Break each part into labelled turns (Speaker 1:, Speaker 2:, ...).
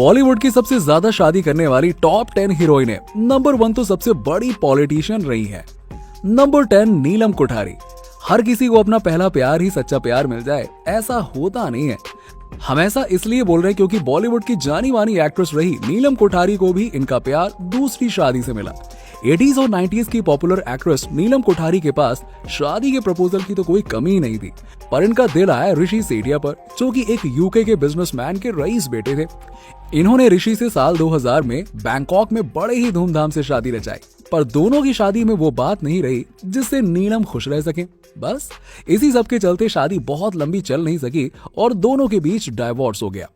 Speaker 1: बॉलीवुड की सबसे ज्यादा शादी करने वाली टॉप 10 हीरोइन है। नंबर 1 तो सबसे बड़ी पॉलिटिशियन रही है। नंबर 10 नीलम कोठारी। हर किसी को अपना पहला प्यार ही सच्चा प्यार मिल जाए, ऐसा होता नहीं है। हम ऐसा इसलिए बोल रहे हैं क्योंकि बॉलीवुड की जानी मानी एक्ट्रेस रही नीलम कोठारी को भी इनका प्यार दूसरी शादी से मिला। 80s और 90s की पॉपुलर एक्ट्रेस नीलम कोठारी के पास शादी के प्रपोजल की तो कोई कमी ही नहीं थी, पर इनका दिल आया ऋषि सेठिया पर, जो कि एक यूके के बिजनेसमैन के रईस बेटे थे। इन्होंने ऋषि से साल 2000 में बैंकॉक में बड़े ही धूमधाम से शादी रचाई, पर दोनों की शादी में वो बात नहीं रही जिससे नीलम खुश रह सके। बस इसी सब के चलते शादी बहुत लंबी चल नहीं सकी और दोनों के बीच डाइवोर्स हो गया।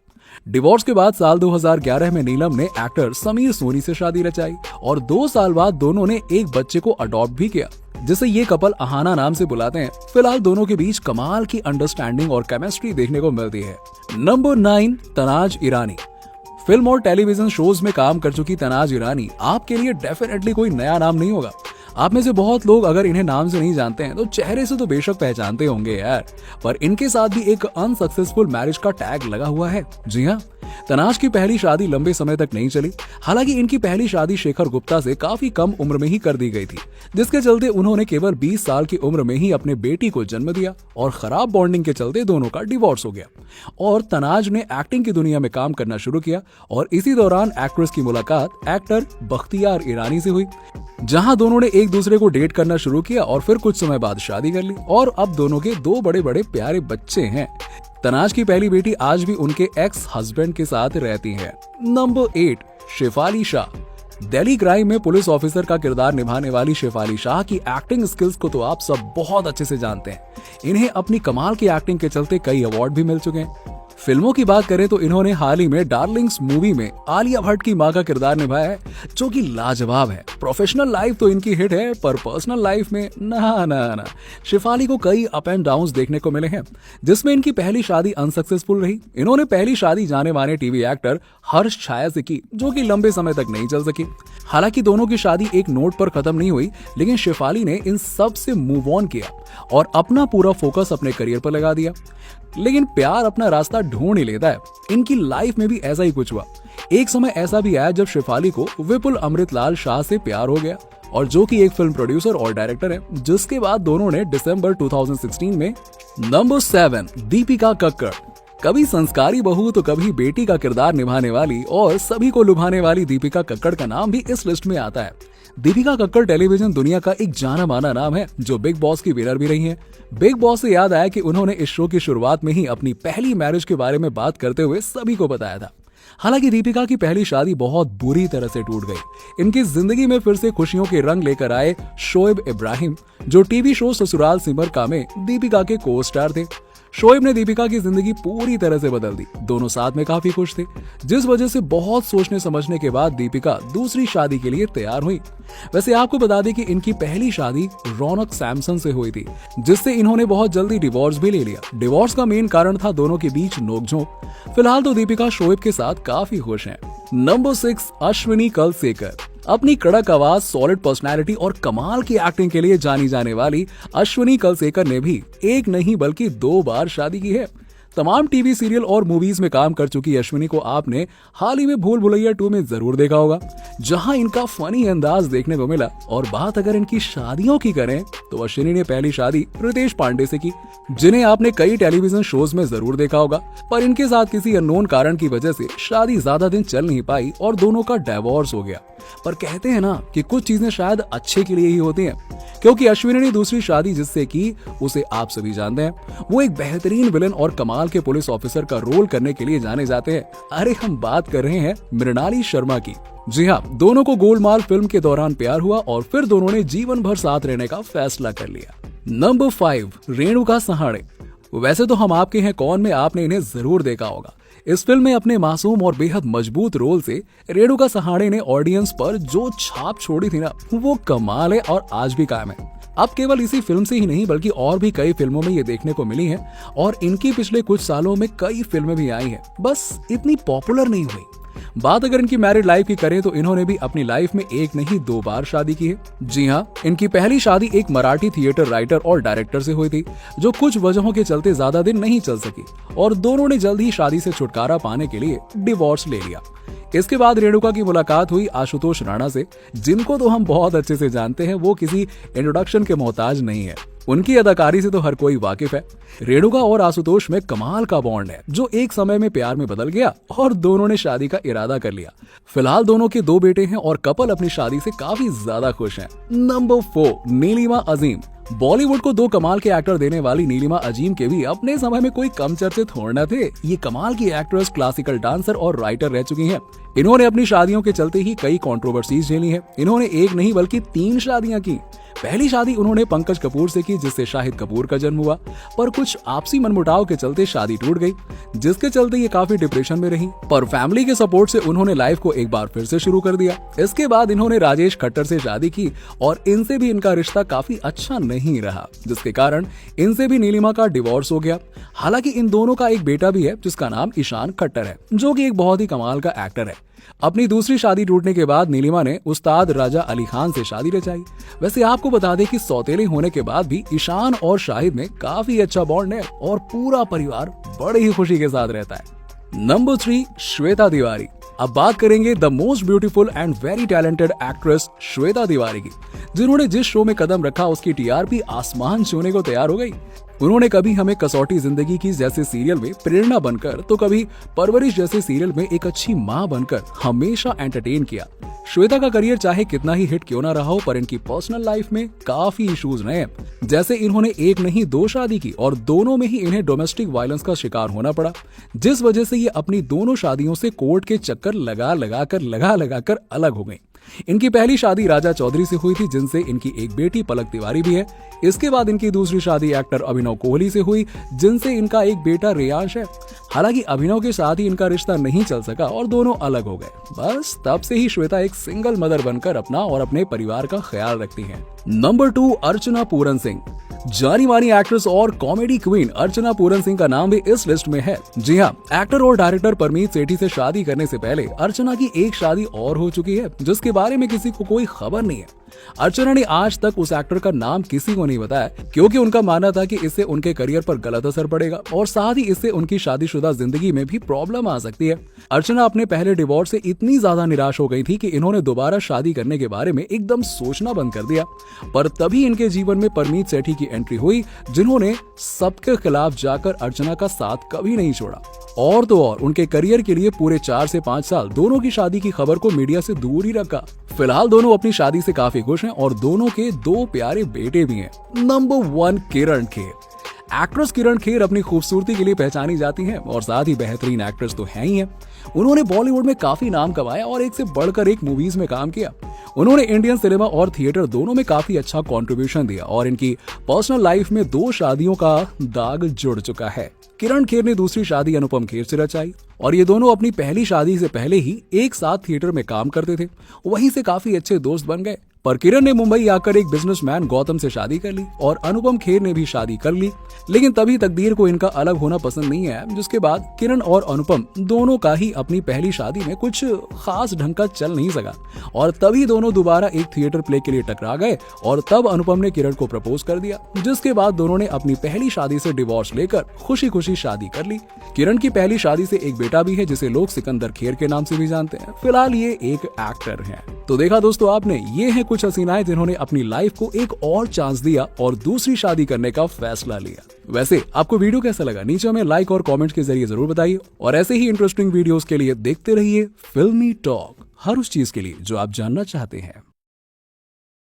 Speaker 1: डिवोर्स के बाद साल 2011 में नीलम ने एक्टर समीर सोनी से शादी रचाई और 2 साल बाद दोनों ने एक बच्चे को अडॉप्ट भी किया, जिसे ये कपल अहाना नाम से बुलाते हैं। फिलहाल दोनों के बीच कमाल की अंडरस्टैंडिंग और केमिस्ट्री देखने को मिलती है। नंबर 9 तनाज ईरानी। फिल्म और टेलीविजन शोज में काम कर चुकी तनाज ईरानी आपके लिए डेफिनेटली कोई नया नाम नहीं होगा। आप में से बहुत लोग अगर इन्हें नाम से नहीं जानते हैं तो चेहरे से तो बेशक पहचानते होंगे यार, पर इनके साथ भी एक अनसक्सेसफुल मैरिज का टैग लगा हुआ है। जी हाँ, तनाज की पहली शादी लंबे समय तक नहीं चली। हालांकि इनकी पहली शादी शेखर गुप्ता से काफी कम उम्र में ही कर दी गई थी, जिसके चलते उन्होंने केवल 20 साल की उम्र में ही अपने बेटी को जन्म दिया और खराब बॉन्डिंग के चलते दोनों का डिवोर्स हो गया और तनाज ने एक्टिंग की दुनिया में काम करना शुरू किया और इसी दौरान एक्ट्रेस की मुलाकात एक्टर बख्तियार ईरानी से हुई, जहां दोनों ने एक दूसरे को डेट करना शुरू किया और फिर कुछ समय बाद शादी कर ली और अब दोनों के 2 बड़े बड़े प्यारे बच्चे हैं। तनाज की पहली बेटी आज भी उनके एक्स हस्बैंड के साथ रहती है। नंबर 8 शेफाली शाह। दिल्ली क्राइम में पुलिस ऑफिसर का किरदार निभाने वाली शेफाली शाह की एक्टिंग स्किल्स को तो आप सब बहुत अच्छे से जानते हैं। इन्हें अपनी कमाल की एक्टिंग के चलते कई अवार्ड भी मिल चुके हैं। फिल्मों की बात करें तो इन्होंने हाल ही में डार्लिंग्स मूवी में आलिया भट्ट की मां का किरदार निभाया है, जो कि लाजवाब है। प्रोफेशनल लाइफ तो इनकी हिट है, पर पर्सनल लाइफ में ना शेफाली को कई अप एंड डाउन्स देखने को मिले हैं, जिसमें इनकी पहली शादी अनसक्सेसफुल रही। इन्होंने पहली शादी जाने माने टीवी एक्टर हर्ष छाया से की, जो कि लंबे समय तक नहीं चल सकी। हालांकि दोनों की शादी एक नोट पर खत्म नहीं हुई, लेकिन शेफाली ने इन सब से मूव ऑन किया और अपना पूरा फोकस अपने करियर पर लगा दिया। लेकिन प्यार अपना रास्ता ढूंढ ही लेता है। इनकी लाइफ में भी ऐसा ही कुछ हुआ। एक समय ऐसा भी आया जब शेफाली को विपुल अमृतलाल शाह से प्यार हो गया, और जो कि एक फिल्म प्रोड्यूसर और डायरेक्टर है, जिसके बाद दोनों ने दिसंबर 2016 में। नंबर 7 दीपिका कक्कड़। कभी संस्कारी बहू तो कभी बेटी का किरदार निभाने वाली और सभी को लुभाने वाली दीपिका कक्कड़ का नाम भी इस लिस्ट में आता है। दीपिका कक्कड़ टेलीविजन दुनिया का एक जाना माना नाम है, जो बिग बॉस की विनर भी रही हैं। बिग बॉस से याद आया कि उन्होंने इस शो की शुरुआत में ही अपनी पहली मैरिज के बारे में बात करते हुए सभी को बताया था। हालांकि दीपिका की पहली शादी बहुत बुरी तरह से टूट गई। इनकी जिंदगी में फिर से खुशियों के रंग लेकर आए शोएब इब्राहिम, जो टीवी शो ससुराल सिमर का में दीपिका के को स्टार थे। शोएब ने दीपिका की जिंदगी पूरी तरह से बदल दी। दोनों साथ में काफी खुश थे, जिस वजह से बहुत सोचने समझने के बाद दीपिका दूसरी शादी के लिए तैयार हुई। वैसे आपको बता दें कि इनकी पहली शादी रौनक सैमसन से हुई थी, जिससे इन्होंने बहुत जल्दी डिवोर्स भी ले लिया। डिवोर्स का मेन कारण था दोनों के बीच नोकझोंक। फिलहाल तो दीपिका शोएब के साथ काफी खुश हैं। नंबर 6 अश्विनी कलसेकर। अपनी कड़क आवाज, सॉलिड पर्सनैलिटी और कमाल की एक्टिंग के लिए जानी जाने वाली अश्विनी कलसेकर ने भी एक नहीं बल्कि 2 बार शादी की है। तमाम टीवी सीरियल और मूवीज में काम कर चुकी अश्विनी को आपने हाल ही में भूल भुलैया 2 में जरूर देखा होगा, जहां इनका फनी अंदाज देखने को मिला। और बात अगर इनकी शादियों की करें तो अश्विनी ने पहली शादी रितेश पांडे से की, जिन्हें आपने कई टेलीविजन शोज में जरूर देखा होगा, पर इनके साथ किसी अननोन कारण की वजह से शादी ज्यादा दिन चल नहीं पाई और दोनों का डिवोर्स हो गया। पर कहते हैं ना कि कुछ चीजें शायद अच्छे के लिए ही होती हैं, क्योंकि अश्विनी ने दूसरी शादी जिससे की उसे आप सभी जानते हैं। वो एक बेहतरीन विलन और कमाल के पुलिस ऑफिसर का रोल करने के लिए जाने जाते हैं। अरे हम बात कर रहे हैं मृणाली शर्मा की। जी हाँ, दोनों को गोलमाल फिल्म के दौरान प्यार हुआ और फिर दोनों ने जीवन भर साथ रहने का फैसला कर लिया। नंबर 5 रेणुका सहाणे। वैसे तो हम आपके हैं कौन में आपने इन्हें जरूर देखा होगा। इस फिल्म में अपने मासूम और बेहद मजबूत रोल से रेणुका सहाणे ने ऑडियंस पर जो छाप छोड़ी थी ना, वो कमाल है और आज भी कायम है। अब केवल इसी फिल्म से ही नहीं बल्कि और भी कई फिल्मों में ये देखने को मिली हैं और इनकी पिछले कुछ सालों में कई फिल्में भी आई हैं, बस इतनी पॉपुलर नहीं हुई। बात अगर इनकी मैरिड लाइफ की करें तो इन्होंने भी अपनी लाइफ में एक नहीं 2 बार शादी की है। जी हाँ, इनकी पहली शादी एक मराठी थिएटर राइटर और डायरेक्टर से हुई थी, जो कुछ वजहों के चलते ज्यादा दिन नहीं चल सकी और दोनों ने जल्द ही शादी से छुटकारा पाने के लिए डिवोर्स ले लिया। इसके बाद रेणुका की मुलाकात हुई आशुतोष राणा से, जिनको तो हम बहुत अच्छे से जानते हैं, वो किसी इंट्रोडक्शन के मोहताज नहीं है। उनकी अदाकारी से तो हर कोई वाकिफ है। रेणुका और आशुतोष में कमाल का बॉन्ड है, जो एक समय में प्यार में बदल गया और दोनों ने शादी का इरादा कर लिया। फिलहाल दोनों के 2 बेटे हैं और कपल अपनी शादी से काफी ज्यादा खुश हैं। नंबर 4, नीलिमा अजीम। बॉलीवुड को 2 कमाल के एक्टर देने वाली नीलिमा अजीम के भी अपने समय में कोई कम चर्चित थोड़ न थे। ये कमाल की एक्ट्रेस, क्लासिकल डांसर और राइटर रह चुकी हैं। इन्होंने अपनी शादियों के चलते ही कई कंट्रोवर्सीज झेली हैं। इन्होंने एक नहीं बल्कि 3 शादियां की। पहली शादी उन्होंने पंकज कपूर से की, जिससे शाहिद कपूर का जन्म हुआ, पर कुछ आपसी मनमुटाव के चलते शादी टूट गई, जिसके चलते ये काफी डिप्रेशन में रही। पर फैमिली के सपोर्ट से उन्होंने लाइफ को एक बार फिर से शुरू कर दिया। इसके बाद इन्होंने राजेश खट्टर से शादी की और इनसे भी इनका रिश्ता काफी अच्छा नहीं रहा, जिसके कारण इनसे भी नीलिमा का डिवोर्स हो गया। हालांकि इन दोनों का एक बेटा भी है, जिसका नाम ईशान खट्टर है, जो कि एक बहुत ही कमाल का एक्टर है। अपनी दूसरी शादी टूटने के बाद नीलिमा ने उस्ताद राजा अली खान से शादी रचाई। वैसे आपको बता दें कि सौतेले होने के बाद भी ईशान और शाहिद में काफी अच्छा बॉन्ड है और पूरा परिवार बड़ी ही खुशी के साथ रहता है। नंबर 3, श्वेता तिवारी। अब बात करेंगे the most beautiful and very talented actress Shweta Tiwari की, जिन्होंने जिस शो में कदम रखा उसकी टीआरपी आसमान छूने को तैयार हो गई। उन्होंने कभी हमें कसौटी जिंदगी की जैसे सीरियल में प्रेरणा बनकर, तो कभी परवरिश जैसे सीरियल में एक अच्छी मां बनकर हमेशा एंटरटेन किया। श्वेता का करियर चाहे कितना ही हिट क्यों ना रहा हो, पर इनकी पर्सनल लाइफ में काफी इश्यूज रहे। जैसे इन्होंने एक नहीं 2 शादी की और दोनों में ही इन्हें डोमेस्टिक वायलेंस का शिकार होना पड़ा, जिस वजह से ये अपनी दोनों शादियों से कोर्ट के चक्कर लगा लगा कर अलग हो गई। इनकी पहली शादी राजा चौधरी से हुई थी, जिनसे इनकी एक बेटी पलक तिवारी भी है। इसके बाद इनकी दूसरी शादी एक्टर अभिनव कोहली से हुई, जिनसे इनका एक बेटा रेयांश है। हालांकि अभिनव के साथ ही इनका रिश्ता नहीं चल सका और दोनों अलग हो गए। बस तब से ही श्वेता एक सिंगल मदर बनकर अपना और अपने परिवार का ख्याल रखती हैं। नंबर 2, अर्चना पूरन सिंह। जानी मानी एक्ट्रेस और कॉमेडी क्वीन अर्चना पूरन सिंह का नाम भी इस लिस्ट में है। जी हाँ, एक्टर और डायरेक्टर परमीत सेठी से शादी करने से पहले अर्चना की एक शादी और हो चुकी है, जिसके बारे में किसी को कोई खबर नहीं है। अर्चना ने आज तक उस एक्टर का नाम किसी को नहीं बताया, क्योंकि उनका मानना था कि इससे उनके करियर पर गलत असर पड़ेगा और साथ ही इससे उनकी शादीशुदा जिंदगी में भी प्रॉब्लम आ सकती है। अर्चना अपने पहले डिवोर्स से इतनी ज्यादा निराश हो गई थी कि इन्होंने दोबारा शादी करने के बारे में एकदम सोचना बंद कर दिया। पर तभी इनके जीवन में परमीत सेठी की एंट्री हुई, जिन्होंने सबके खिलाफ जाकर अर्चना का साथ कभी नहीं छोड़ा। और तो और उनके करियर के लिए पूरे 4 से 5 साल दोनों की शादी की खबर को मीडिया से दूर ही रखा। फिलहाल दोनों अपनी शादी से काफी खुश हैं और दोनों के 2 प्यारे बेटे भी हैं। नंबर 1, किरण खेर। एक्ट्रेस किरण खेर अपनी खूबसूरती के लिए पहचानी जाती हैं और साथ ही बेहतरीन एक्ट्रेस तो है ही है। उन्होंने बॉलीवुड में काफी नाम कमाया और एक से बढ़कर एक मूवीज में काम किया। उन्होंने इंडियन सिनेमा और थिएटर दोनों में काफी अच्छा कंट्रीब्यूशन दिया और इनकी पर्सनल लाइफ में 2 शादियों का दाग जुड़ चुका है। किरण खेर ने दूसरी शादी अनुपम खेर से रचाई और ये दोनों अपनी पहली शादी से पहले ही एक साथ थिएटर में काम करते थे। वहीं से काफी अच्छे दोस्त बन गए। पर किरण ने मुंबई आकर एक बिजनेसमैन गौतम से शादी कर ली और अनुपम खेर ने भी शादी कर ली, लेकिन तभी तकदीर को इनका अलग होना पसंद नहीं आया, जिसके बाद किरण और अनुपम दोनों का ही अपनी पहली शादी में कुछ खास ढंग का चल नहीं सका और तभी दोनों दोबारा एक थिएटर प्ले के लिए टकरा गए और तब अनुपम ने किरण को प्रपोज कर दिया, जिसके बाद दोनों ने अपनी पहली शादी से डिवोर्स लेकर खुशी खुशी शादी कर ली। किरण की पहली शादी से एक बेटा भी है, जिसे लोग सिकंदर खेर के नाम से भी जानते हैं। फिलहाल ये एक एक्टर हैं। तो देखा दोस्तों आपने, ये है कुछ हसीनाएं जिन्होंने अपनी लाइफ को एक और चांस दिया और दूसरी शादी करने का फैसला लिया। वैसे आपको वीडियो कैसा लगा, नीचे हमें लाइक और कमेंट के जरिए जरूर बताइए और ऐसे ही इंटरेस्टिंग वीडियोस के लिए देखते रहिए फिल्मी टॉक, हर उस चीज के लिए जो आप जानना चाहते हैं।